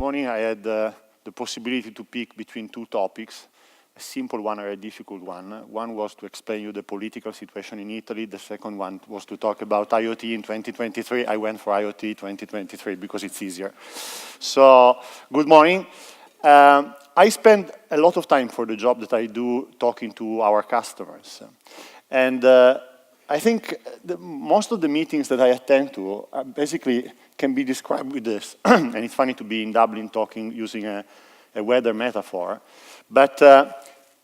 morning I had the possibility to pick between two topics, a simple one or a difficult one. One was to explain you the political situation in Italy. The second one was to talk about IoT in 2023. I went for IoT 2023 because it's easier. So, good morning. I spend a lot of time for the job that I do talking to our customers. And I think most of the meetings that I attend to basically can be described with this. And it's funny to be in Dublin talking using a weather metaphor. But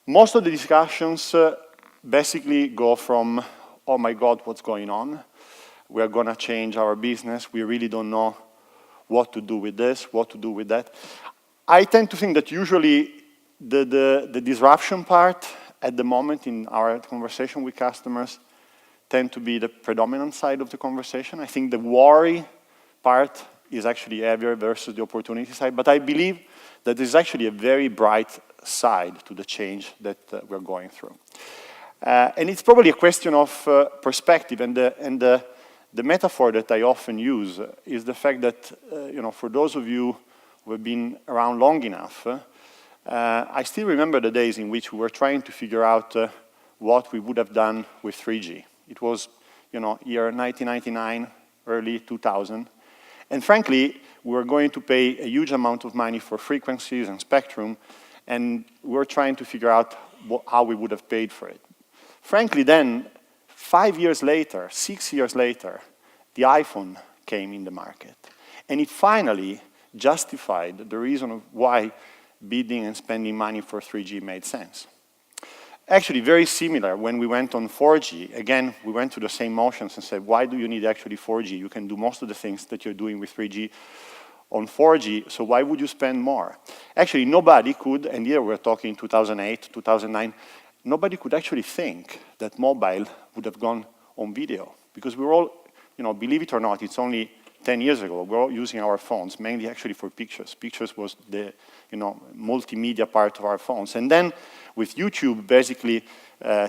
most of the discussions basically go from, oh my God, what's going on? We're going to change our business. We really don't know what to do with this, what to do with that. I tend to think that usually the disruption part at the moment in our conversation with customers tend to be the predominant side of the conversation. I think the worry part is actually heavier versus the opportunity side, but I believe that there's actually a very bright side to the change that we're going through. And it's probably a question of perspective, and the metaphor that I often use is the fact that, for those of you who have been around long enough, I still remember the days in which we were trying to figure out what we would have done with 3G. It was, year 1999, early 2000. And frankly, we were going to pay a huge amount of money for frequencies and spectrum, and we were trying to figure out how we would have paid for it. Frankly, then, 5 years later, 6 years later, the iPhone came in the market. And it finally justified the reason of why bidding and spending money for 3G made sense. Actually, very similar when we went on 4G. Again, we went through the same motions and said, why do you need actually 4G? You can do most of the things that you're doing with 3G on 4G, so why would you spend more? Actually, nobody could, and here we're talking 2008, 2009, nobody could actually think that mobile would have gone on video. Because we were all, believe it or not, it's only 10 years ago, we're all using our phones, mainly actually for pictures. Pictures was the multimedia part of our phones. And then with YouTube basically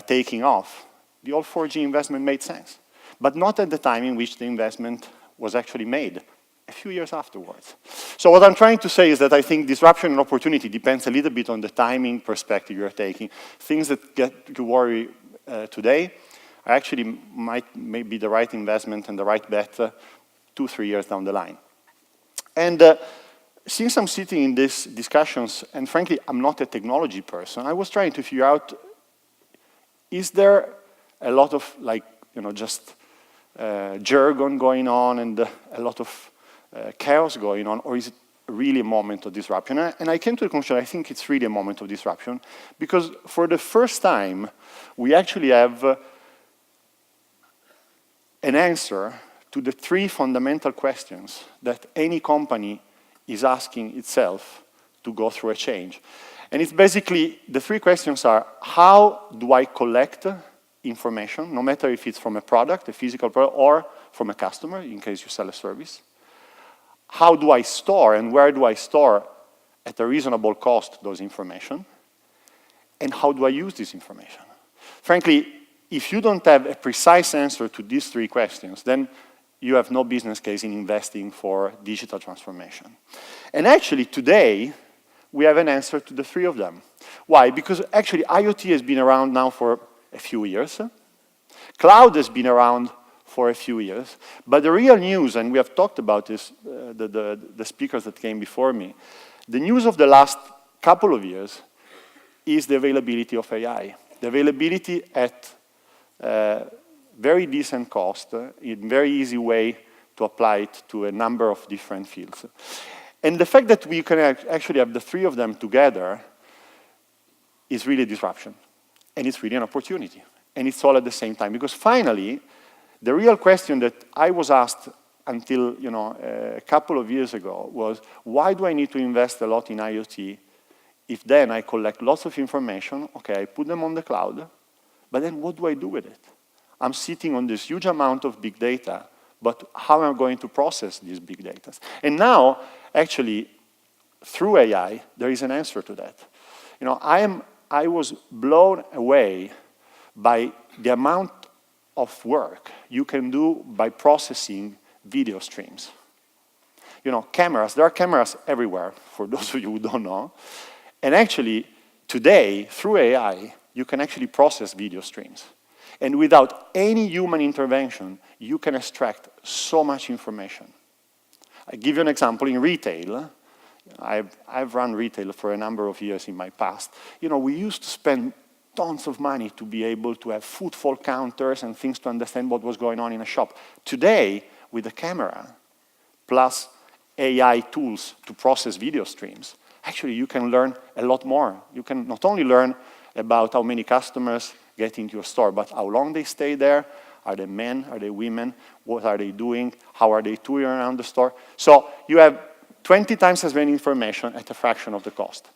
taking off, the old 4G investment made sense. But not at the time in which the investment was actually made, a few years afterwards. So what I'm trying to say is that I think disruption and opportunity depends a little bit on the timing perspective you're taking. Things that get you worry today actually may be the right investment and the right bet 2-3 years down the line. And since I'm sitting in these discussions, and frankly, I'm not a technology person, I was trying to figure out, is there a lot of, just jargon going on and a lot of chaos going on, or is it really a moment of disruption? And I came to the conclusion, I think it's really a moment of disruption, because for the first time, we actually have an answer to the 3 fundamental questions that any company is asking itself to go through a change. And it's basically, the 3 questions are, how do I collect information, no matter if it's from a product, a physical product, or from a customer, in case you sell a service? How do I store, and where do I store at a reasonable cost those information? And how do I use this information? Frankly, if you don't have a precise answer to these 3 questions, then you have no business case in investing for digital transformation. And actually, today, we have an answer to the 3 of them. Why? Because actually, IoT has been around now for a few years. Cloud has been around for a few years. But the real news, and we have talked about this, the speakers that came before me, the news of the last couple of years is the availability of AI. The availability at very decent cost, in very easy way to apply it to a number of different fields. And the fact that we can actually have the 3 of them together is really disruption. And it's really an opportunity. And it's all at the same time. Because finally, the real question that I was asked until a couple of years ago was, why do I need to invest a lot in IoT if then I collect lots of information, okay, I put them on the cloud, but then what do I do with it? I'm sitting on this huge amount of big data, but how am I going to process these big data? And now, actually, through AI, there is an answer to that. I was blown away by the amount of work you can do by processing video streams. cameras. There are cameras everywhere, for those of you who don't know. And actually, today, through AI, you can actually process video streams. And without any human intervention, you can extract so much information. I give you an example. In retail, I've run retail for a number of years in my past. We used to spend tons of money to be able to have footfall counters and things to understand what was going on in a shop. Today, with a camera, plus AI tools to process video streams, actually you can learn a lot more. You can not only learn about how many customers get into your store, but how long they stay there. Are they men? Are they women? What are they doing? How are they touring around the store? So you have 20 times as many information at a fraction of the cost.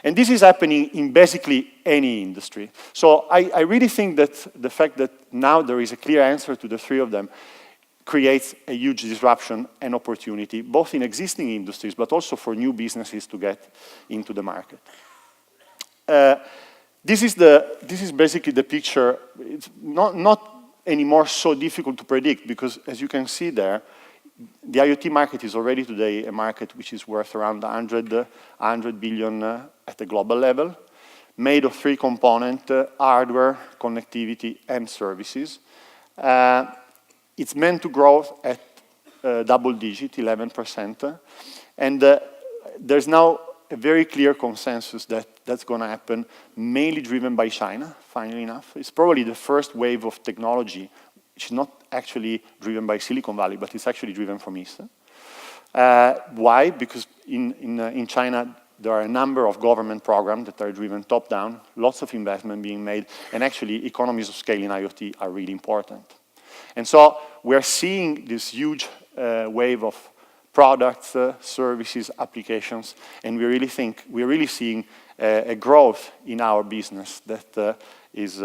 And this is happening in basically any industry. So I really think that the fact that now there is a clear answer to the three of them creates a huge disruption and opportunity, both in existing industries, but also for new businesses to get into the market. This is basically the picture. It's not anymore so difficult to predict because, as you can see there, the IoT market is already today a market which is worth around 100 billion at the global level, made of three components, hardware, connectivity, and services. It's meant to grow at double digit, 11%. And there's now a very clear consensus that that's going to happen, mainly driven by China, funnily enough. It's probably the first wave of technology which is not actually driven by Silicon Valley, but it's actually driven from East. Why? Because in China, there are a number of government programs that are driven top-down, lots of investment being made, and actually economies of scale in IoT are really important. And so we're seeing this huge wave of products, services, applications, and we're really seeing a growth in our business that is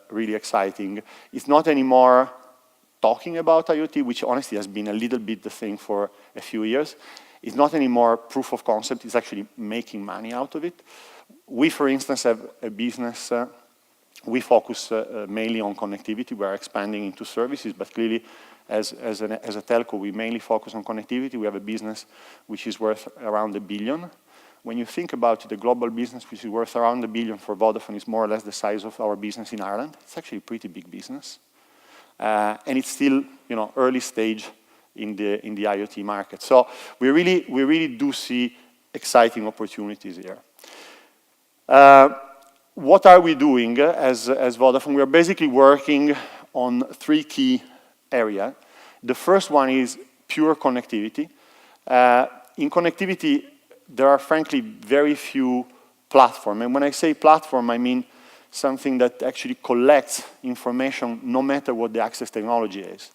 really exciting. It's not anymore talking about IoT, which honestly has been a little bit the thing for a few years. It's not anymore proof of concept, it's actually making money out of it. We, for instance, have a business, we focus mainly on connectivity. We're expanding into services, but clearly as a telco, we mainly focus on connectivity. We have a business which is worth around $1 billion. When you think about it, the global business, which is worth around $1 billion for Vodafone, is more or less the size of our business in Ireland. It's actually a pretty big business. And it's still, early stage in the IoT market. So we really do see exciting opportunities here. What are we doing as Vodafone? We are basically working on three key areas. The first one is pure connectivity. In connectivity, there are frankly very few platforms. And when I say platform, I mean something that actually collects information no matter what the access technology is.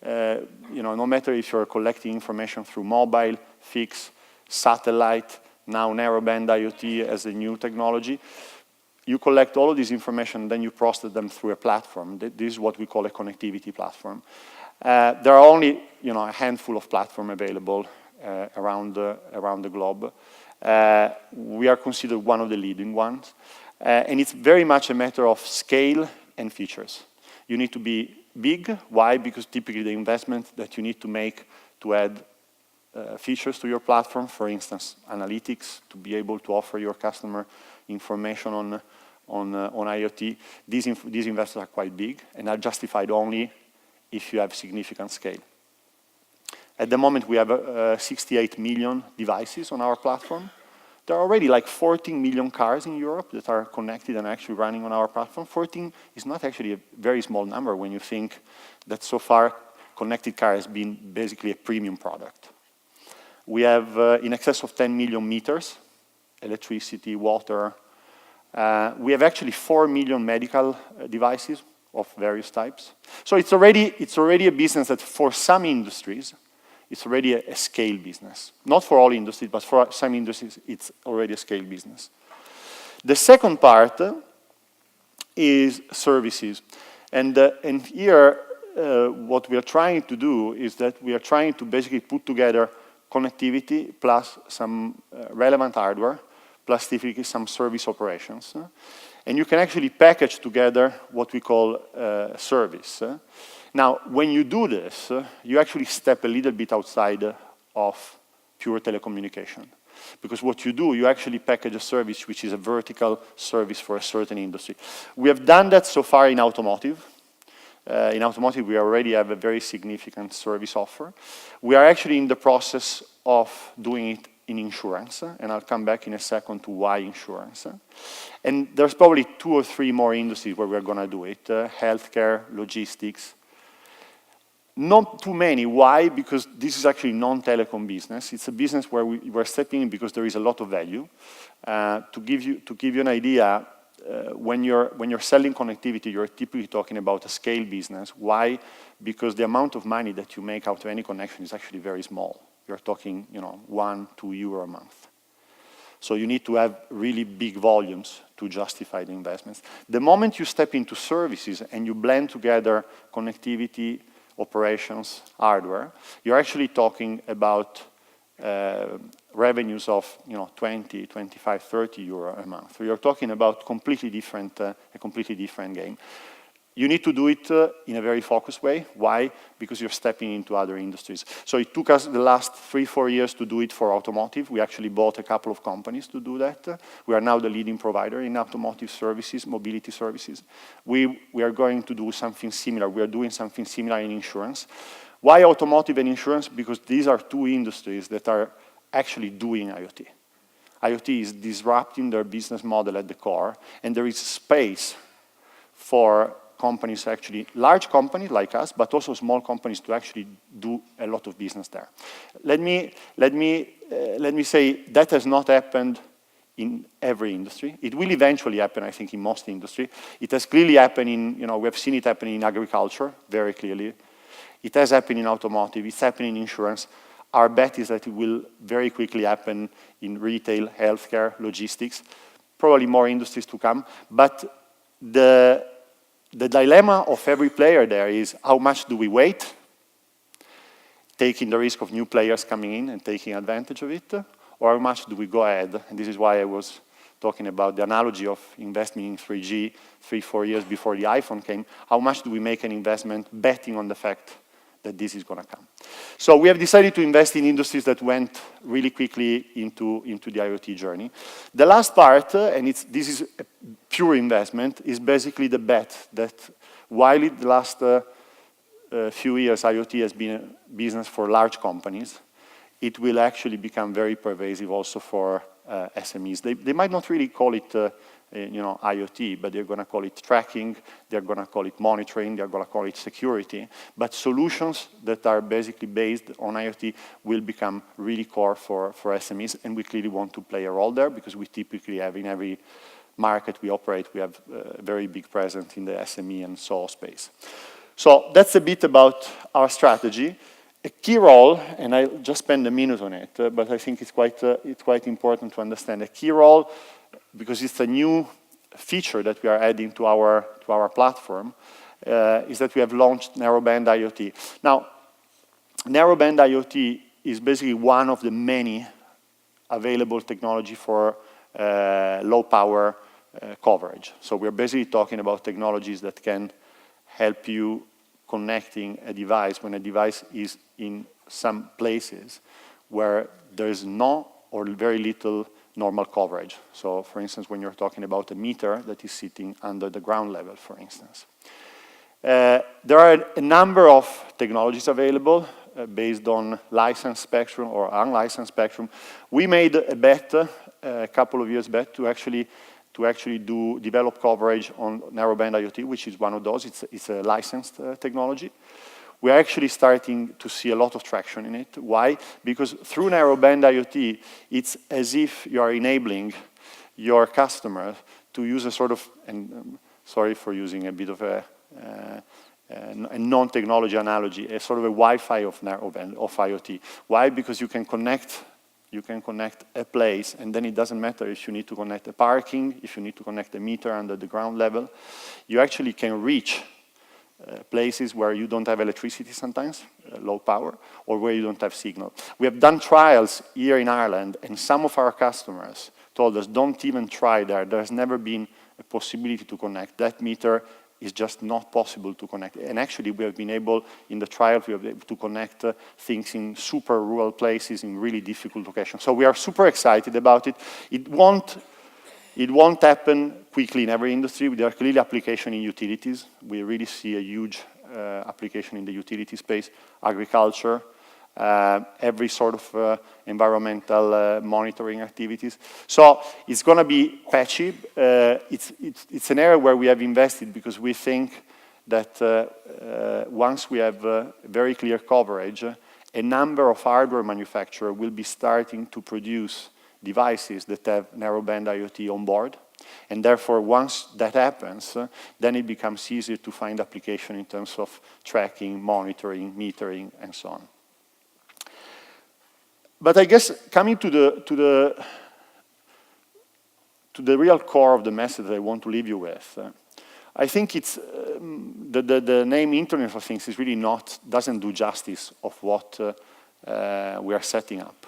No matter if you're collecting information through mobile, fixed, satellite, now Narrowband Iot as a new technology, you collect all of this information, then you process them through a platform. This is what we call a connectivity platform. There are only a handful of platforms available around the globe. We are considered one of the leading ones. And it's very much a matter of scale and features. You need to be big. Why? Because typically the investment that you need to make to add features to your platform, for instance, analytics, to be able to offer your customer information on IoT, these investments are quite big and are justified only if you have significant scale. At the moment, we have 68 million devices on our platform. There are already like 14 million cars in Europe that are connected and actually running on our platform. 14 is not actually a very small number when you think that so far connected car has been basically a premium product. We have in excess of 10 million meters, electricity, water. We have actually 4 million medical devices of various types. So it's already a business that for some industries, it's already a scale business. Not for all industries, but for some industries, it's already a scale business. The second part is services. And here, what we are trying to do is that we are trying to basically put together connectivity plus some relevant hardware, plus typically some service operations. And you can actually package together what we call service. Now, when you do this, you actually step a little bit outside of pure telecommunication. Because what you do, you actually package a service which is a vertical service for a certain industry. We have done that so far in automotive. In automotive, we already have a very significant service offer. We are actually in the process of doing it in insurance, and I'll come back in a second to why insurance. And there's probably 2 or 3 more industries where we're going to do it, healthcare, logistics. Not too many. Why? Because this is actually non-telecom business. It's a business where we're stepping in because there is a lot of value. To give you an idea, when you're selling connectivity, you're typically talking about a scale business. Why? Because the amount of money that you make out of any connection is actually very small. You're talking, 1, 2 euro a month. So you need to have really big volumes to justify the investments. The moment you step into services and you blend together connectivity, operations, hardware, you're actually talking about revenues of 20, 25, 30 euro a month. So you're talking about a completely different game. You need to do it in a very focused way. Why? Because you're stepping into other industries. So it took us the last 3-4 years to do it for automotive. We actually bought a couple of companies to do that. We are now the leading provider in automotive services, mobility services. We are going to do something similar. We are doing something similar in insurance. Why automotive and insurance? Because these are 2 industries that are actually doing IoT. IoT is disrupting their business model at the core, and there is space for companies, actually large companies like us, but also small companies to actually do a lot of business there. Let me say that has not happened in every industry. It will eventually happen, I think, in most industry. It has clearly happened in, we have seen it happen in agriculture, very clearly. It has happened in automotive, it's happening in insurance. Our bet is that it will very quickly happen in retail, healthcare, logistics, probably more industries to come. But the dilemma of every player there is how much do we wait, taking the risk of new players coming in and taking advantage of it, or how much do we go ahead? And this is why I was talking about the analogy of investing in 3G 3-4 years before the iPhone came. How much do we make an investment betting on the fact that this is going to come? So we have decided to invest in industries that went really quickly into the IoT journey. The last part, and this is a pure investment, is basically the bet that while in the last few years IoT has been a business for large companies, it will actually become very pervasive also for SMEs. They might not really call it IoT, but they're going to call it tracking, they're going to call it monitoring, they're going to call it security. But solutions that are basically based on IoT will become really core for SMEs, and we clearly want to play a role there because we typically have in every market we operate, we have a very big presence in the SME and SOHO space. So that's a bit about our strategy. A key role, and I'll just spend a minute on it, but I think it's quite important to understand. A key role, because it's a new feature that we are adding to our platform, is that we have launched Narrowband Iot. Now, Narrowband Iot is basically one of the many available technology for low power coverage. So we're basically talking about technologies that can help you connecting a device when a device is in some places where there is no or very little normal coverage. So for instance, when you're talking about a meter that is sitting under the ground level, for instance. There are a number of technologies available based on licensed spectrum or unlicensed spectrum. We made a bet a couple of years back to actually develop coverage on Narrowband Iot, which is one of those. It's a licensed technology. We're actually starting to see a lot of traction in it. Why? Because through Narrowband Iot, it's as if you are enabling your customer to use a sort of, and sorry for using a bit of a non-technology analogy, a sort of a Wi-Fi of Narrowband, of IoT. Why? Because you can connect a place, and then it doesn't matter if you need to connect a parking, if you need to connect a meter under the ground level. You actually can reach places where you don't have electricity sometimes, low power, or where you don't have signal. We have done trials here in Ireland, and some of our customers told us, don't even try there. There's never been a possibility to connect. That meter is just not possible to connect. And actually, we have been able, in the trial, we have been able to connect things in super rural places, in really difficult locations. So we are super excited about it. It won't happen quickly in every industry. There are clearly applications in utilities. We really see a huge application in the utility space, agriculture, every sort of environmental monitoring activities. So it's going to be patchy. It's an area where we have invested because we think that once we have very clear coverage, a number of hardware manufacturers will be starting to produce devices that have Narrowband IoT on board. And therefore, once that happens, then it becomes easier to find application in terms of tracking, monitoring, metering, and so on. But I guess coming to the real core of the message that I want to leave you with, I think it's the name Internet of Things is really doesn't do justice of what we are setting up.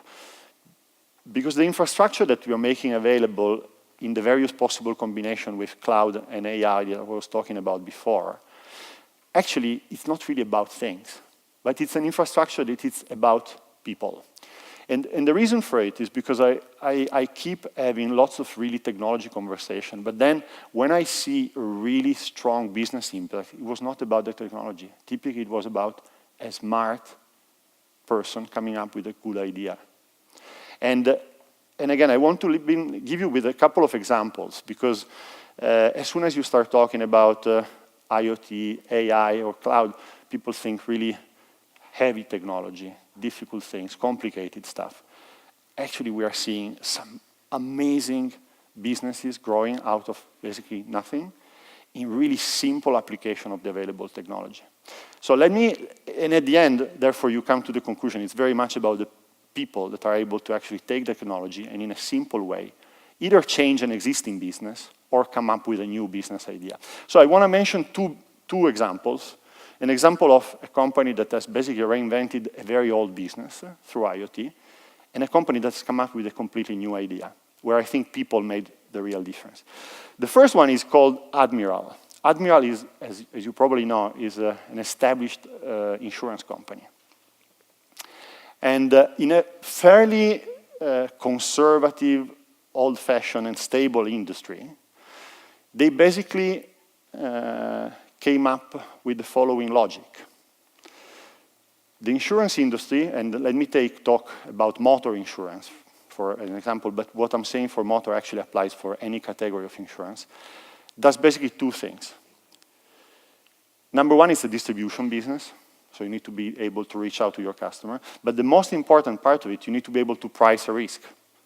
Because the infrastructure that we are making available in the various possible combination with cloud and AI that I was talking about before, actually, it's not really about things, but it's an infrastructure that is about people. And the reason for it is because I keep having lots of really technology conversation, but then when I see a really strong business impact, it was not about the technology. Typically, it was about a smart person coming up with a good idea. And again, I want to give you with a couple of examples, because as soon as you start talking about IoT, AI, or cloud, people think really heavy technology, difficult things, complicated stuff. Actually, we are seeing some amazing businesses growing out of basically nothing in really simple application of the available technology. So and at the end, therefore, you come to the conclusion, it's very much about the people that are able to actually take the technology and in a simple way, either change an existing business or come up with a new business idea. So I want to mention two examples. An example of a company that has basically reinvented a very old business through IoT, and a company that's come up with a completely new idea, where I think people made the real difference. The first one is called Admiral. Admiral is, as you probably know, is an established insurance company. And in a fairly conservative, old-fashioned, and stable industry, they basically came up with the following logic. The insurance industry, and let me talk about motor insurance for an example, but what I'm saying for motor actually applies for any category of insurance, does basically two things. Number one is the distribution business. So you need to be able to reach out to your customer. But the most important part of it, you need to be able to price a risk.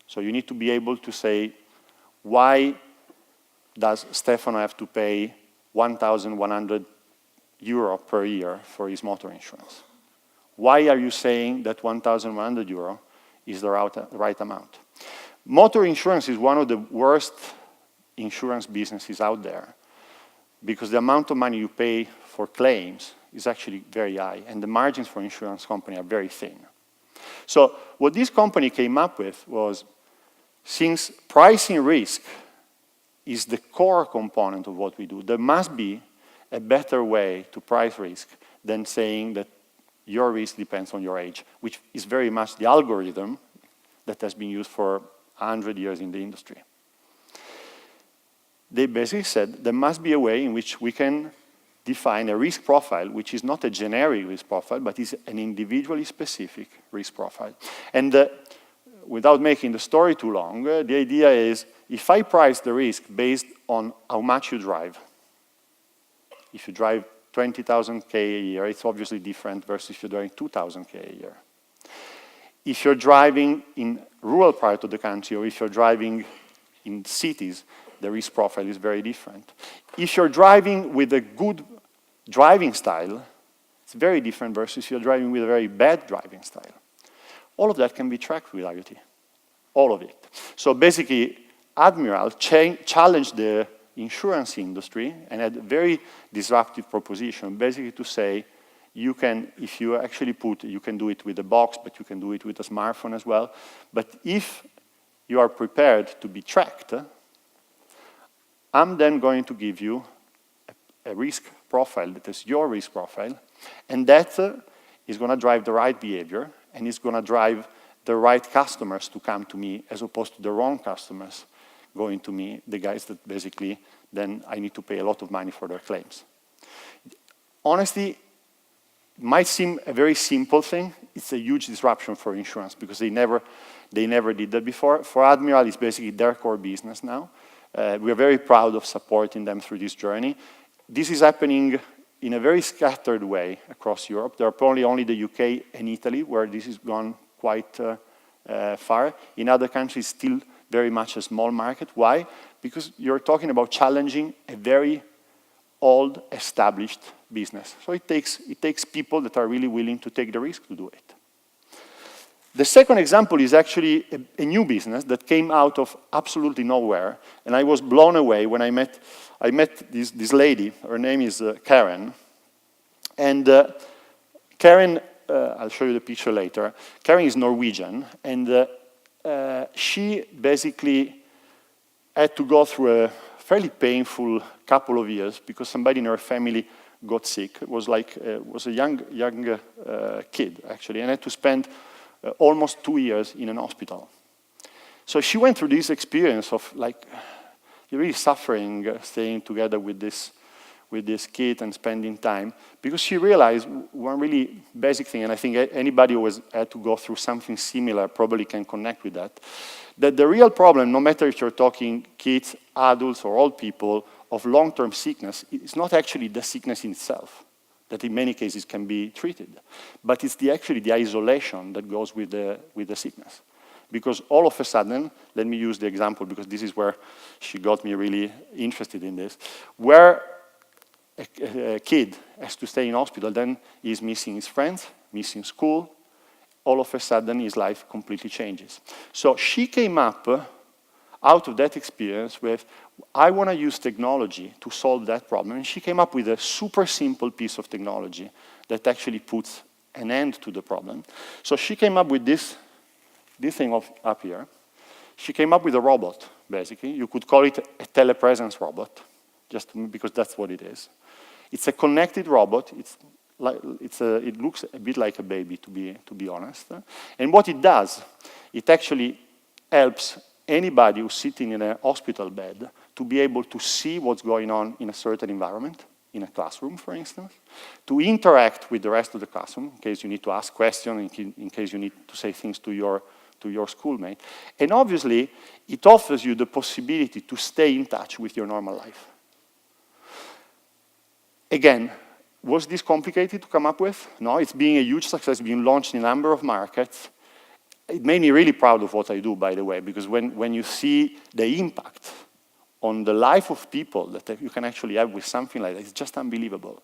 So you need to be able to say, why does Stefano have to pay 1,100 euro per year for his motor insurance? Why are you saying that 1,100 euro is the right amount? Motor insurance is one of the worst insurance businesses out there, because the amount of money you pay for claims is actually very high, and the margins for insurance company are very thin. So what this company came up with was, since pricing risk is the core component of what we do, there must be a better way to price risk than saying that your risk depends on your age, which is very much the algorithm that has been used for 100 years in the industry. They basically said there must be a way in which we can define a risk profile, which is not a generic risk profile, but is an individually specific risk profile. And without making the story too long, the idea is, if I price the risk based on how much you drive, if you drive 20,000 a year, it's obviously different versus if you're driving 2,000 a year. If you're driving in rural part of the country, or if you're driving in cities, the risk profile is very different. If you're driving with a good driving style, it's very different versus if you're driving with a very bad driving style. All of that can be tracked with IoT, all of it. So basically, Admiral challenged the insurance industry and had a very disruptive proposition, basically to say, you can, if you actually you can do it with a box, but you can do it with a smartphone as well. But if you are prepared to be tracked, I'm then going to give you a risk profile that is your risk profile, and that is going to drive the right behavior, and it's going to drive the right customers to come to me, as opposed to the wrong customers going to me, the guys that basically then I need to pay a lot of money for their claims. Honestly, it might seem a very simple thing. It's a huge disruption for insurance because they never did that before. For Admiral, it's basically their core business now. We are very proud of supporting them through this journey. This is happening in a very scattered way across Europe. There are probably only the UK and Italy where this has gone quite far. In other countries, still very much a small market. Why? Because you're talking about challenging a very old, established business. So it takes people that are really willing to take the risk to do it. The second example is actually a new business that came out of absolutely nowhere, and I was blown away when I met this lady. Her name is Karen, and Karen, I'll show you the picture later. Karen is Norwegian, and she basically had to go through a fairly painful couple of years because somebody in her family got sick. It was a young kid, actually, and had to spend almost 2 years in an hospital. So she went through this experience of really suffering, staying together with this kid and spending time, because she realized one really basic thing, and I think anybody who has had to go through something similar probably can connect with that the real problem, no matter if you're talking kids, adults, or old people, of long-term sickness, is not actually the sickness in itself, that in many cases can be treated, but it's actually the isolation that goes with the sickness. Because all of a sudden, let me use the example because this is where she got me really interested in this, where a kid has to stay in hospital, then he's missing his friends, missing school, all of a sudden his life completely changes. So she came up out of that experience with, I want to use technology to solve that problem. And she came up with a super simple piece of technology that actually puts an end to the problem. So she came up with this thing up here. She came up with a robot, basically. You could call it a telepresence robot, just because that's what it is. It's a connected robot. It looks a bit like a baby, to be honest. And what it does, it actually helps anybody who's sitting in a hospital bed to be able to see what's going on in a certain environment, in a classroom, for instance, to interact with the rest of the classroom, in case you need to ask questions, in case you need to say things to your schoolmate. And obviously, it offers you the possibility to stay in touch with your normal life. Again, was this complicated to come up with? No, it's being a huge success, being launched in a number of markets. It made me really proud of what I do, by the way, because when you see the impact on the life of people that you can actually have with something like that, it's just unbelievable.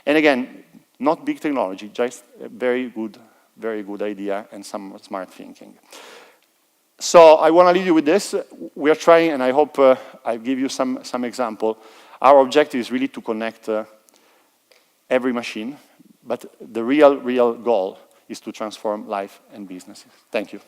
And again, not big technology, just a very good idea and some smart thinking. So I want to leave you with this. We are trying, and I hope I give you some example. Our objective is really to connect every machine, but the real goal is to transform life and businesses. Thank you.